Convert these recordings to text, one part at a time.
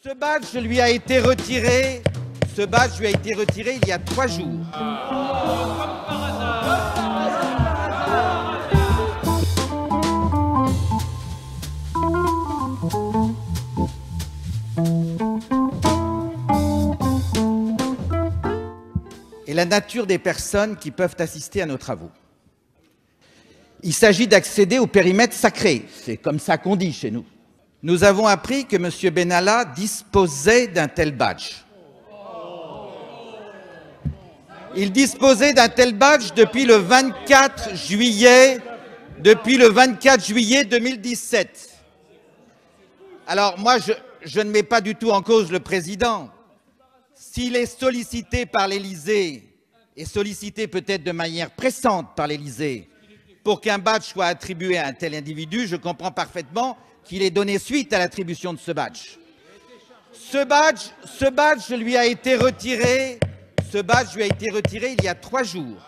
Ce badge lui a été retiré. Ce badge lui a été retiré il y a 3 jours. Et la nature des personnes qui peuvent assister à nos travaux. Il s'agit d'accéder au périmètre sacré. C'est comme ça qu'on dit chez nous. Nous avons appris que M. Benalla disposait d'un tel badge. Il disposait d'un tel badge depuis le 24 juillet 2017. Alors moi, je ne mets pas du tout en cause le président. S'il est sollicité par l'Élysée, et sollicité peut-être de manière pressante par l'Élysée, pour qu'un badge soit attribué à un tel individu, je comprends parfaitement qu'il ait donné suite à l'attribution de ce badge. Ce badge lui a été retiré. Ce badge lui a été retiré il y a 3 jours.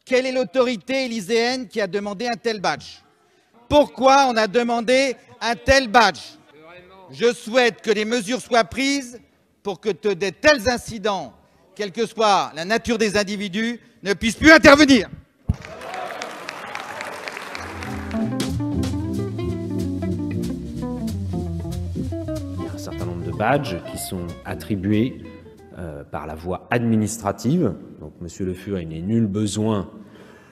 Quelle est l'autorité élyséenne qui a demandé un tel badge? Pourquoi on a demandé un tel badge? Je souhaite que des mesures soient prises pour que de tels incidents, quelle que soit la nature des individus, ne puissent plus intervenir. Il y a un certain nombre de badges qui sont attribués par la voie administrative. Donc, Monsieur Le Fur, il n'est nul besoin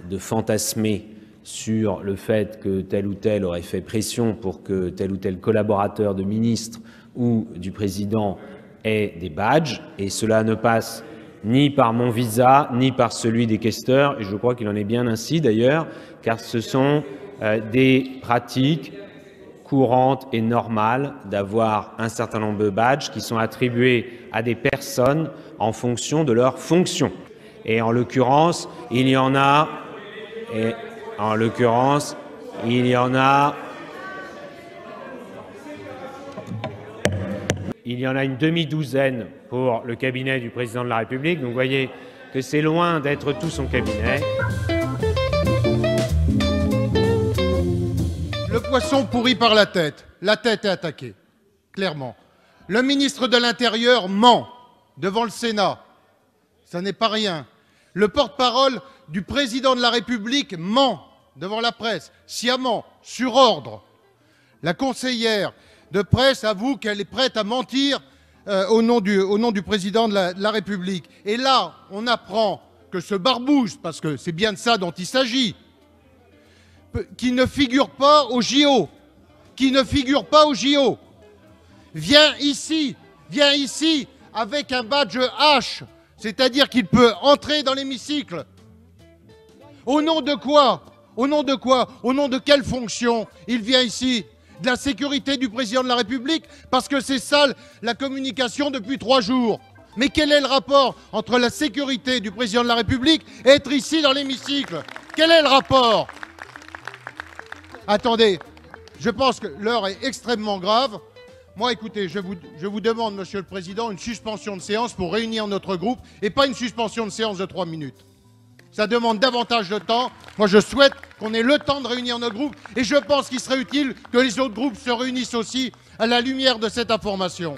de fantasmer sur le fait que tel ou tel aurait fait pression pour que tel ou tel collaborateur de ministre ou du président ait des badges, et cela ne passe ni par mon visa, ni par celui des questeurs, et je crois qu'il en est bien ainsi d'ailleurs, car ce sont des pratiques courantes et normales d'avoir un certain nombre de badges qui sont attribués à des personnes en fonction de leur fonction. Et en l'occurrence, il y en a une demi-douzaine pour le cabinet du président de la République. Donc vous voyez que c'est loin d'être tout son cabinet. Le poisson pourrit par la tête est attaquée, clairement. Le ministre de l'Intérieur ment devant le Sénat, ça n'est pas rien. Le porte-parole du président de la République ment devant la presse, sciemment, sur ordre. La conseillère de presse avoue qu'elle est prête à mentir au nom du président de la République. Et là, on apprend que ce barbouze, parce que c'est bien de ça dont il s'agit, qui ne figure pas au JO, vient ici avec un badge H, c'est-à-dire qu'il peut entrer dans l'hémicycle. Au nom de quoi? Au nom de quelle fonction il vient ici? De la sécurité du président de la République? Parce que c'est ça la communication depuis 3 jours. Mais quel est le rapport entre la sécurité du président de la République et être ici dans l'hémicycle? Quel est le rapport? Attendez, je pense que l'heure est extrêmement grave. Moi, écoutez, je vous demande, Monsieur le Président, une suspension de séance pour réunir notre groupe et pas une suspension de séance de 3 minutes. Ça demande davantage de temps. Moi, je souhaite qu'on ait le temps de réunir notre groupe et je pense qu'il serait utile que les autres groupes se réunissent aussi à la lumière de cette information.